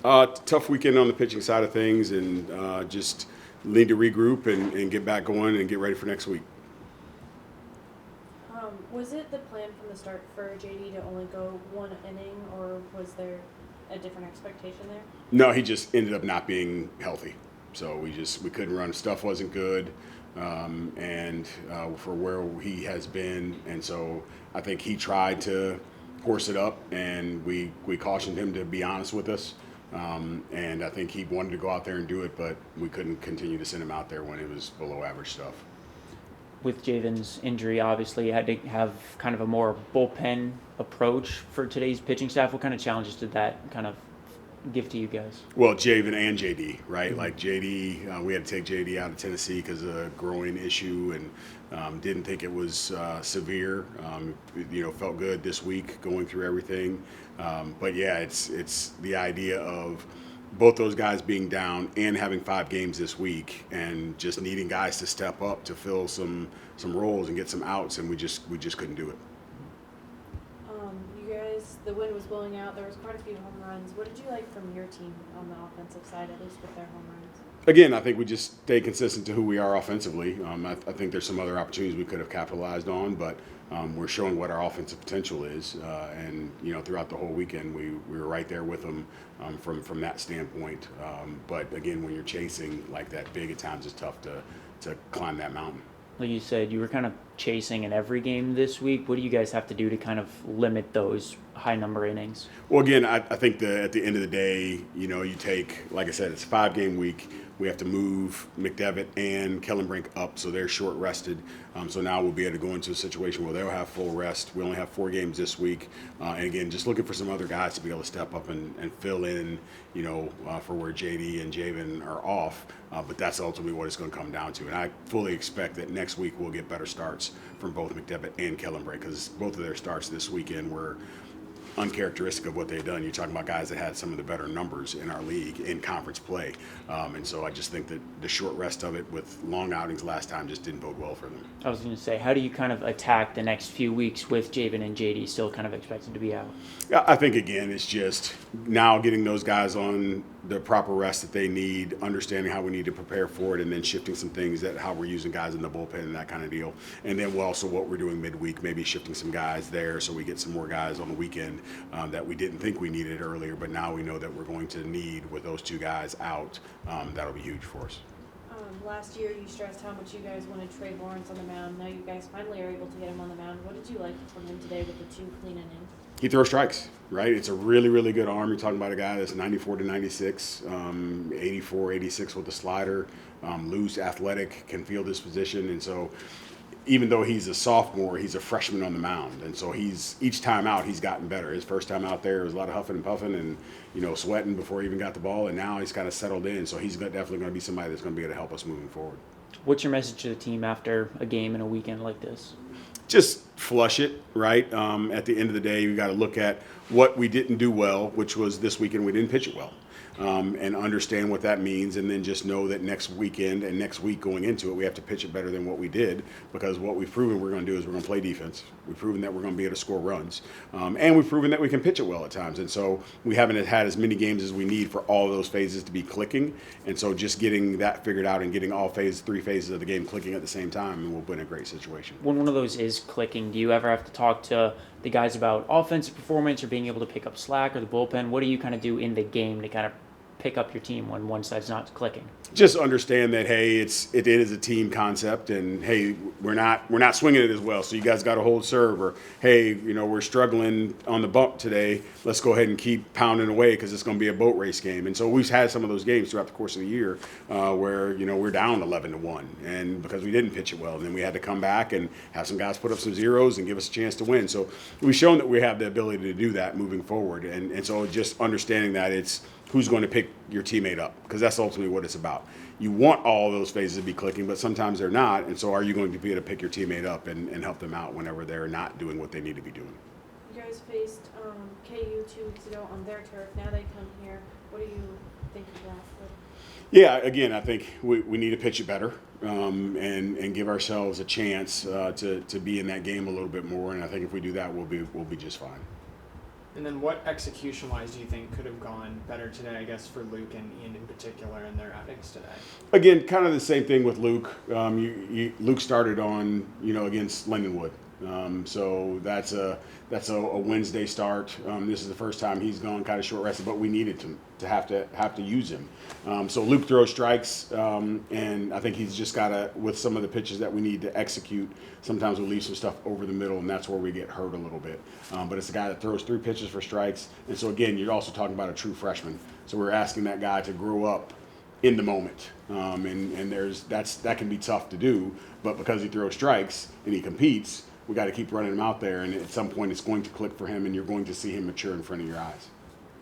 Tough weekend on the pitching side of things, and just need to regroup and get back going and get ready for next week. Was it the plan from the start for JD to only go one inning, or was there a different expectation there? No, he just ended up not being healthy, so we couldn't run. Stuff wasn't good, and for where he has been, and so I think he tried to force it up, and we cautioned him to be honest with us. And I think he wanted to go out there and do it, but we couldn't continue to send him out there when it was below average stuff. With Javen's injury, obviously, you had to have kind of a more bullpen approach for today's pitching staff. What kind of challenges did that kind of give to you guys? Well, Javen and JD, right? Mm-hmm. Like JD, we had to take JD out of Tennessee because of a growing issue, and didn't think it was severe. Felt good this week going through everything. But yeah, it's the idea of both those guys being down and having 5 games this week, and just needing guys to step up to fill some roles and get some outs, and we just couldn't do it. You guys, the wind was blowing out. There was quite a few home runs. What did you like from your team on the offensive side, at least with their home runs? Again, I think we just stay consistent to who we are offensively. I think there's some other opportunities we could have capitalized on, but we're showing what our offensive potential is. And throughout the whole weekend, we were right there with them from that standpoint. But again, when you're chasing like that big, at times it's tough to climb that mountain. Like you said, you were kind of chasing in every game this week. What do you guys have to do to kind of limit those high number innings? Well, again, I think at the end of the day, you take, like I said, it's a 5-game week. We have to move McDevitt and Kellenbrink up, so they're short rested. So now we'll be able to go into a situation where they'll have full rest. We only have 4 games this week. And again, just looking for some other guys to be able to step up and fill in, for where JD and Javen are off. But that's ultimately what it's going to come down to. And I fully expect that next week we'll get better starts from both McDevitt and Kellenbrink, because both of their starts this weekend were uncharacteristic of what they've done. You're talking about guys that had some of the better numbers in our league in conference play. And so I just think that the short rest of it with long outings last time just didn't bode well for them. I was going to say, how do you kind of attack the next few weeks with Javen and JD still kind of expected to be out? Yeah, I think, again, it's just now getting those guys on the proper rest that they need, understanding how we need to prepare for it, and then shifting some things that how we're using guys in the bullpen and that kind of deal. And then also what we're doing midweek, maybe shifting some guys there so we get some more guys on the weekend that we didn't think we needed earlier, but now we know that we're going to need with those 2 guys out. That'll be huge for us. Last year you stressed how much you guys wanted Trey Lawrence on the mound. Now you guys finally are able to get him on the mound. What did you like from him today with the 2 clean innings? He throws strikes, right? It's a really, really good arm. You're talking about a guy that's 94 to 96, 84, 86 with the slider, loose, athletic, can field his position. And so even though he's a sophomore, he's a freshman on the mound. And so each time out, he's gotten better. His first time out there was a lot of huffing and puffing and, sweating before he even got the ball. And now he's kind of settled in. So he's definitely going to be somebody that's going to be able to help us moving forward. What's your message to the team after a game and a weekend like this? Just flush it, right? At the end of the day, you got to look at what we didn't do well, which was this weekend we didn't pitch it well. And understand what that means, and then just know that next weekend and next week going into it, we have to pitch it better than what we did, because what we've proven we're going to do is we're going to play defense. We've proven that we're going to be able to score runs, and we've proven that we can pitch it well at times. And so we haven't had as many games as we need for all those phases to be clicking. And so just getting that figured out and getting all 3 phases of the game clicking at the same time, and we'll be in a great situation. When one of those is clicking, do you ever have to talk to the guys about offensive performance or being able to pick up slack, or the bullpen? What do you kind of do in the game to kind of pick up your team when one side's not clicking? Just understand that, hey, it is a team concept, and hey, we're not swinging it as well, so you guys got to hold serve, or hey, we're struggling on the bump today, let's go ahead and keep pounding away because it's going to be a boat race game. And so we've had some of those games throughout the course of the year where we're down 11-1, and because we didn't pitch it well, and then we had to come back and have some guys put up some zeros and give us a chance to win. So we've shown that we have the ability to do that moving forward, and so just understanding that it's who's going to pick your teammate up, because that's ultimately what it's about. You want all those phases to be clicking, but sometimes they're not, and so are you going to be able to pick your teammate up and help them out whenever they're not doing what they need to be doing? You guys faced KU 2 weeks ago on their turf. Now they come here. What do you think of that? Yeah, again, I think we need to pitch it better and give ourselves a chance to be in that game a little bit more, and I think if we do that, we'll be just fine. And then what execution-wise do you think could have gone better today, I guess, for Luke and Ian in particular in their outings today? Again, kind of the same thing with Luke. Luke started on, against Lindenwood. So that's a Wednesday start. This is the first time he's gone kind of short rested, but we needed to have to use him. So Luke throws strikes, and I think he's just got to, with some of the pitches that we need to execute, sometimes we leave some stuff over the middle, and that's where we get hurt a little bit. But it's a guy that throws 3 pitches for strikes, and so again, you're also talking about a true freshman. So we're asking that guy to grow up in the moment, and that can be tough to do. But because he throws strikes and he competes, we got to keep running him out there, and at some point it's going to click for him, and you're going to see him mature in front of your eyes.